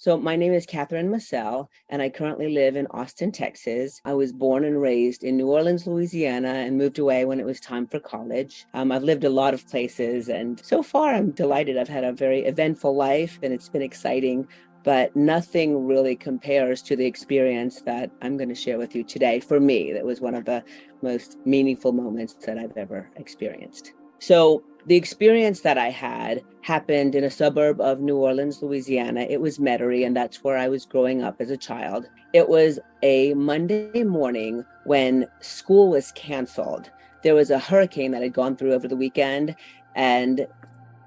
So my name is Catherine Massell, and I currently live in Austin, Texas. I was born and raised in New Orleans, Louisiana, and moved away when it was time for college. I've lived a lot of places, and so far I'm delighted. I've had a very eventful life, and it's been exciting, but nothing really compares to the experience that I'm going to share with you today. For me, that was one of the most meaningful moments that I've ever experienced. So the experience that I had happened in a suburb of New Orleans, Louisiana. It was Metairie, and that's where I was growing up as a child. It was a Monday morning when school was canceled. There was a hurricane that had gone through over the weekend, and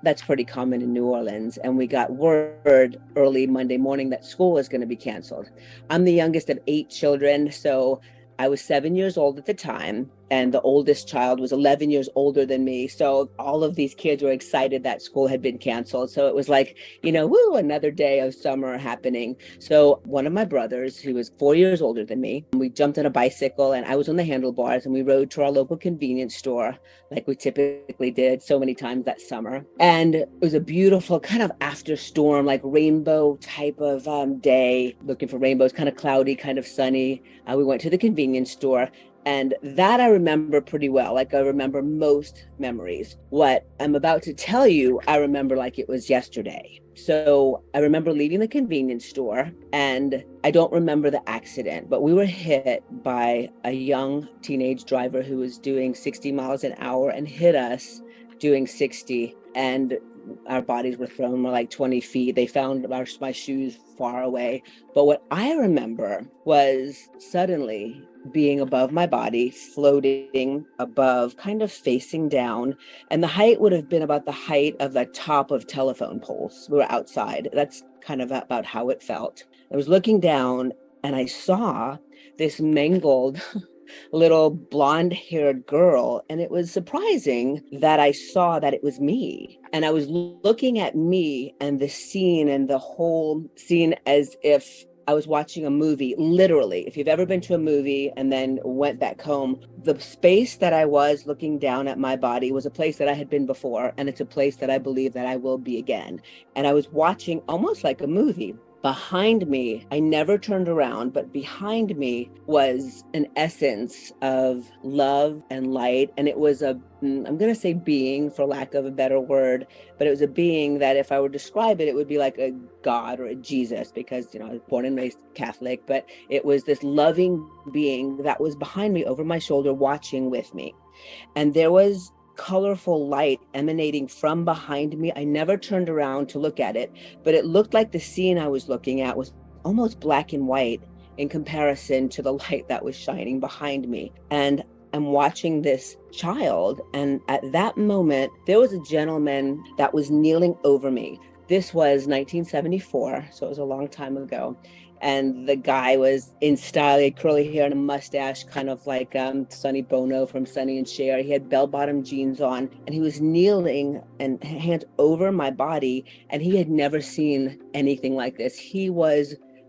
that's pretty common in New Orleans. And we got word early Monday morning that school was going to be canceled. I'm the youngest of 8 children, so I was 7 years old at the time, and the oldest child was 11 years older than me. So all of these kids were excited that school had been canceled. So it was like, woo, another day of summer happening. So one of my brothers, who was 4 years older than me, we jumped on a bicycle and I was on the handlebars, and we rode to our local convenience store like we typically did so many times that summer. And it was a beautiful kind of after storm, like rainbow type of day, looking for rainbows, kind of cloudy, kind of sunny. We went to the convenience store. And that I remember pretty well. Like, I remember most memories. What I'm about to tell you, I remember like it was yesterday. So I remember leaving the convenience store, and I don't remember the accident, but we were hit by a young teenage driver who was doing 60 miles an hour and hit us doing 60. And our bodies were thrown more like 20 feet. They found my shoes far away. But what I remember was suddenly being above my body, floating above, kind of facing down. And the height would have been about the height of the top of telephone poles. We were outside. That's kind of about how it felt. I was looking down, and I saw this mangled little blonde-haired girl, and it was surprising that I saw that it was me. And I was looking at me and the scene, and the whole scene, as if I was watching a movie. Literally, if you've ever been to a movie and then went back home, the space that I was looking down at my body was a place that I had been before, and it's a place that I believe that I will be again. And I was watching almost like a movie. Behind me, I never turned around, but behind me was an essence of love and light. And it was I'm going to say being, for lack of a better word, but it was a being that if I were to describe it, it would be like a God or a Jesus, because, I was born and raised Catholic, but it was this loving being that was behind me over my shoulder, watching with me. And there was colorful light emanating from behind me. I never turned around to look at it, but it looked like the scene I was looking at was almost black and white in comparison to the light that was shining behind me. And I'm watching this child, and at that moment, there was a gentleman that was kneeling over me. This was 1974, so it was a long time ago. And the guy was in style. He had curly hair and a mustache, kind of like Sonny Bono from Sonny and Cher. He had bell-bottom jeans on, and he was kneeling and hands over my body, and he had never seen anything like this.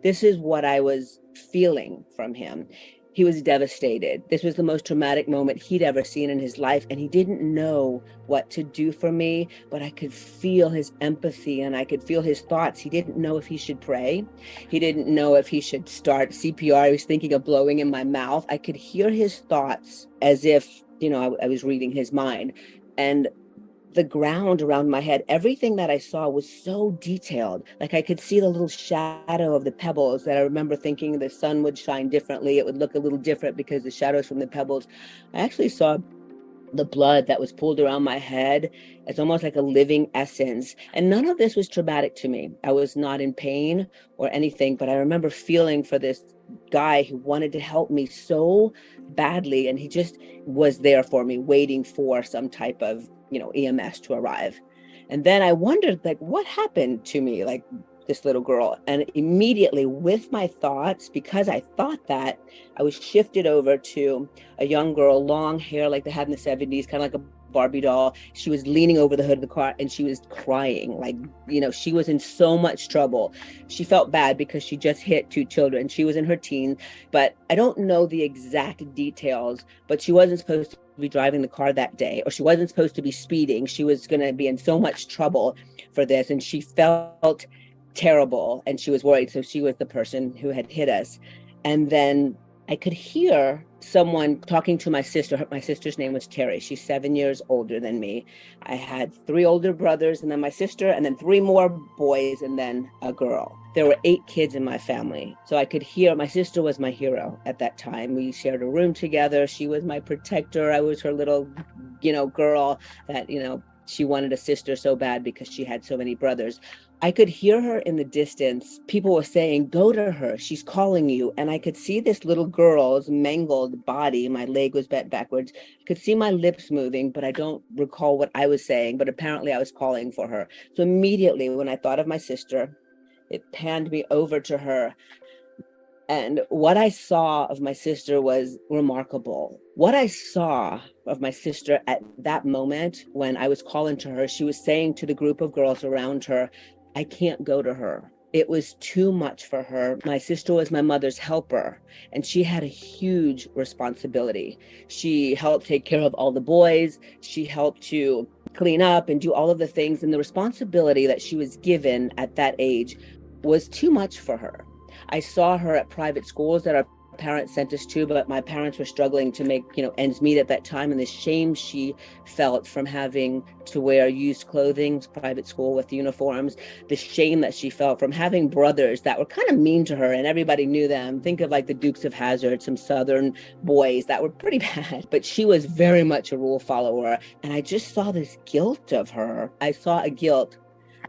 This is what I was feeling from him. He was devastated. This was the most traumatic moment he'd ever seen in his life, and he didn't know what to do for me, but I could feel his empathy and I could feel his thoughts. He didn't know if he should pray. He didn't know if he should start CPR. He was thinking of blowing in my mouth. I could hear his thoughts as if, I was reading his mind. And the ground around my head, everything that I saw was so detailed. Like, I could see the little shadow of the pebbles that I remember thinking the sun would shine differently. It would look a little different because the shadows from the pebbles. I actually saw the blood that was pulled around my head. It's almost like a living essence. And none of this was traumatic to me. I was not in pain or anything, but I remember feeling for this guy who wanted to help me so badly. And he just was there for me, waiting for some type of, EMS to arrive. And then I wondered, like, what happened to me, like this little girl? And immediately, with my thoughts, because I thought that, I was shifted over to a young girl, long hair like they had in the 70s, kind of like a Barbie doll. She was leaning over the hood of the car and she was crying. Like, she was in so much trouble. She felt bad because she just hit 2 children. She was in her teens, but I don't know the exact details, but she wasn't supposed to be driving the car that day, or she wasn't supposed to be speeding. She was going to be in so much trouble for this. And she felt terrible, and she was worried. So she was the person who had hit us. And then I could hear someone talking to my sister. My sister's name was Terry. She's 7 years older than me. I had 3 older brothers, and then my sister, and then 3 more boys, and then a girl. There were 8 kids in my family. So I could hear, my sister was my hero at that time. We shared a room together. She was my protector. I was her little, girl that, she wanted a sister so bad because she had so many brothers. I could hear her in the distance. People were saying, go to her, she's calling you. And I could see this little girl's mangled body. My leg was bent backwards. I could see my lips moving, but I don't recall what I was saying, but apparently I was calling for her. So immediately when I thought of my sister, it panned me over to her. And what I saw of my sister was remarkable. What I saw of my sister at that moment when I was calling to her, she was saying to the group of girls around her, I can't go to her. It was too much for her. My sister was my mother's helper, and she had a huge responsibility. She helped take care of all the boys. She helped to clean up and do all of the things. And the responsibility that she was given at that age was too much for her. I saw her at private schools that our parents sent us to, but my parents were struggling to make, ends meet at that time. And the shame she felt from having to wear used clothing, private school with uniforms, the shame that she felt from having brothers that were kind of mean to her and everybody knew them. Think of like the Dukes of Hazzard, some Southern boys that were pretty bad, but she was very much a rule follower. And I just saw this guilt of her. I saw a guilt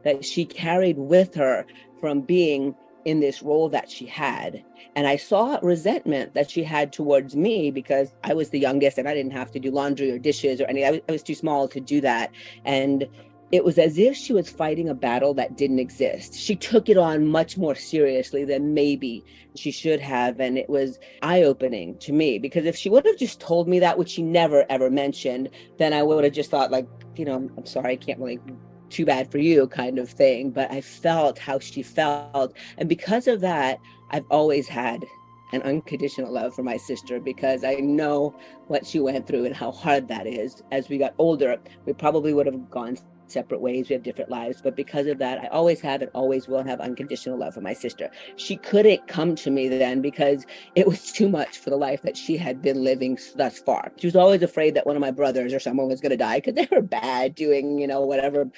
that she carried with her from being in this role that she had. And I saw resentment that she had towards me because I was the youngest and I didn't have to do laundry or dishes or anything. I was too small to do that. And it was as if she was fighting a battle that didn't exist. She took it on much more seriously than maybe she should have. And it was eye-opening to me because if she would have just told me that, which she never, ever mentioned, then I would have just thought like, I'm sorry, I can't really, too bad for you kind of thing. But I felt how she felt. And because of that, I've always had an unconditional love for my sister because I know what she went through and how hard that is. As we got older, we probably would have gone separate ways. We have different lives. But because of that, I always have and always will have unconditional love for my sister. She couldn't come to me then because it was too much for the life that she had been living thus far. She was always afraid that one of my brothers or someone was going to die because they were bad doing, whatever,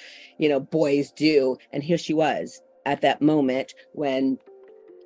boys do. And here she was at that moment when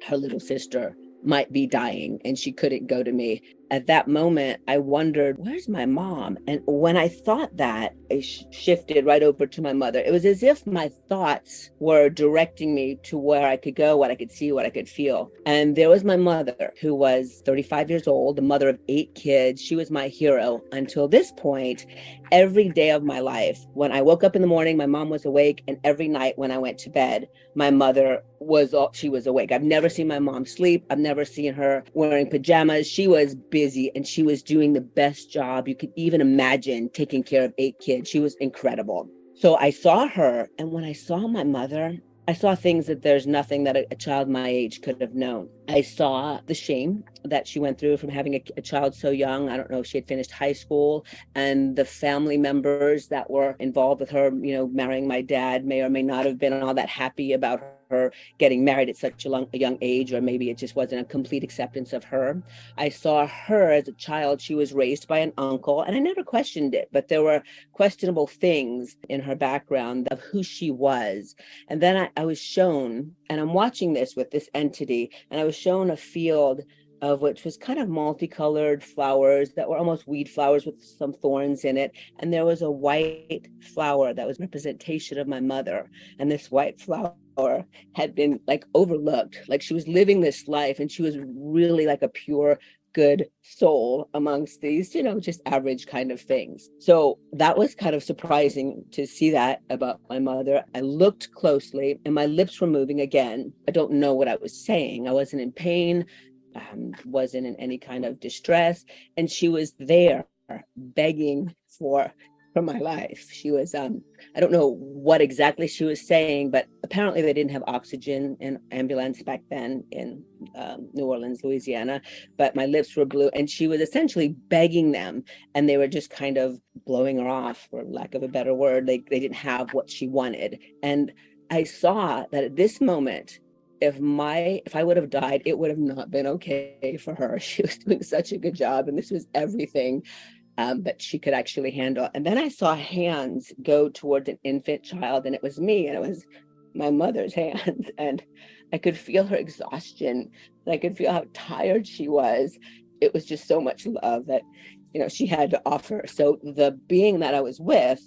her little sister might be dying and she couldn't go to me. At that moment, I wondered, where's my mom? And when I thought that, I shifted right over to my mother. It was as if my thoughts were directing me to where I could go, what I could see, what I could feel. And there was my mother, who was 35 years old, the mother of 8 kids. She was my hero until this point. Every day of my life, when I woke up in the morning, my mom was awake. And every night when I went to bed, my mother was awake. I've never seen my mom sleep. I've never seen her wearing pajamas. She was busy and she was doing the best job you could even imagine, taking care of 8 kids. She was incredible. So I saw her, and when I saw my mother, I saw things that there's nothing that a child my age could have known. I saw the shame that she went through from having a child so young. I don't know if she had finished high school, and the family members that were involved with her, marrying my dad may or may not have been all that happy about her getting married at such a young age, or maybe it just wasn't a complete acceptance of her. I saw her as a child. She was raised by an uncle, and I never questioned it, but there were questionable things in her background of who she was. And then I was shown, and I'm watching this with this entity, and I was shown a field of which was kind of multicolored flowers that were almost weed flowers with some thorns in it. And there was a white flower that was representation of my mother. And this white flower had been like overlooked, like she was living this life and she was really like a pure good soul amongst these, just average kind of things. So that was kind of surprising to see that about my mother. I looked closely and my lips were moving again. I don't know what I was saying. I wasn't in pain, wasn't in any kind of distress. And she was there begging for my life. She was, I don't know what exactly she was saying, but apparently they didn't have oxygen in ambulance back then in New Orleans, Louisiana, but my lips were blue and she was essentially begging them and they were just kind of blowing her off, for lack of a better word. They didn't have what she wanted. And I saw that at this moment, if I would have died, it would have not been okay for her. She was doing such a good job, and this was everything that she could actually handle. And then I saw hands go towards an infant child, and it was me, and it was my mother's hands. And I could feel her exhaustion, and I could feel how tired she was. It was just so much love that, she had to offer. So the being that I was with,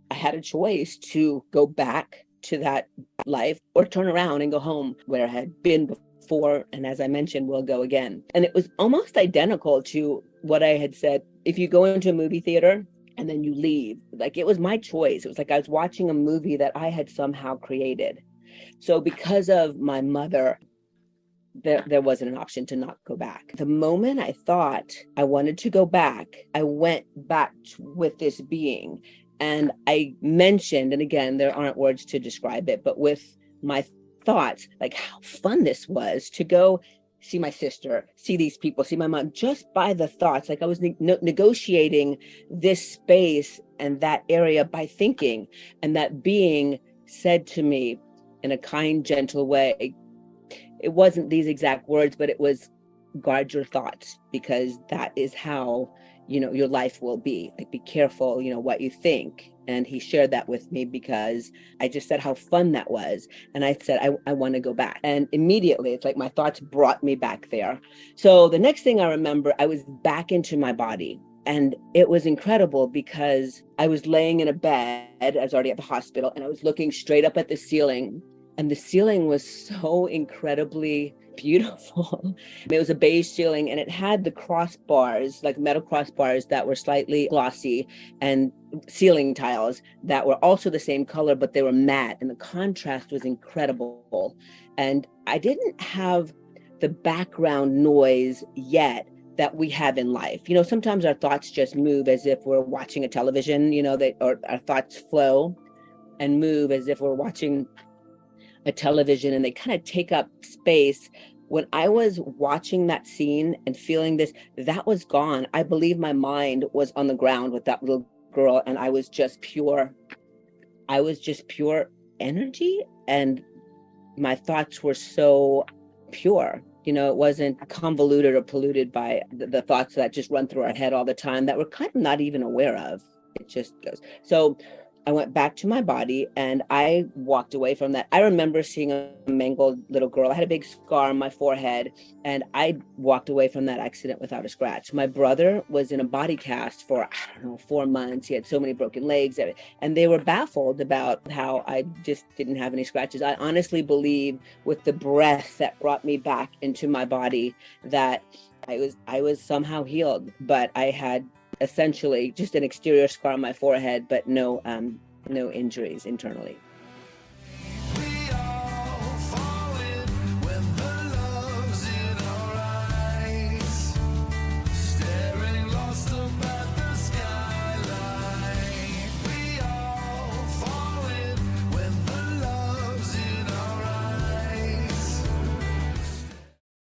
I had a choice to go back to that life or turn around and go home where I had been before. And as I mentioned, we'll go again. And it was almost identical to what I had said. If you go into a movie theater and then you leave, like, it was my choice. It was like I was watching a movie that I had somehow created. So because of my mother, there wasn't an option to not go back. The moment I thought I wanted to go back, I went back with this being. And I mentioned, and again, there aren't words to describe it, but with my thoughts, like how fun this was to go see my sister, see these people, see my mom, just by the thoughts. Like I was negotiating this space and that area by thinking. And that being said to me in a kind, gentle way, it wasn't these exact words, but it was, guard your thoughts, because that is how, your life will be. Like, be careful, what you think. And he shared that with me because I just said how fun that was. And I said, I want to go back. And immediately it's like my thoughts brought me back there. So the next thing I remember, I was back into my body. And it was incredible because I was laying in a bed. I was already at the hospital, and I was looking straight up at the ceiling. And the ceiling was so incredibly beautiful. It was a beige ceiling, and it had the crossbars, like metal crossbars that were slightly glossy, and ceiling tiles that were also the same color, but they were matte, and the contrast was incredible. And I didn't have the background noise yet that we have in life. Sometimes our thoughts just move as if we're watching a television, or our thoughts flow and move as if we're watching a television, and they kind of take up space. When I was watching that scene and feeling this, that was gone. I believe my mind was on the ground with that little girl, and I was just pure energy, and my thoughts were so pure. It wasn't convoluted or polluted by the thoughts that just run through our head all the time that we're kind of not even aware of. It just goes. So I went back to my body, and I walked away from that. I remember seeing a mangled little girl. I had a big scar on my forehead, and I walked away from that accident without a scratch. My brother was in a body cast for, 4 months. He had so many broken legs, and they were baffled about how I just didn't have any scratches. I honestly believe, with the breath that brought me back into my body, that I was somehow healed, but I had essentially just an exterior scar on my forehead, but no injuries internally.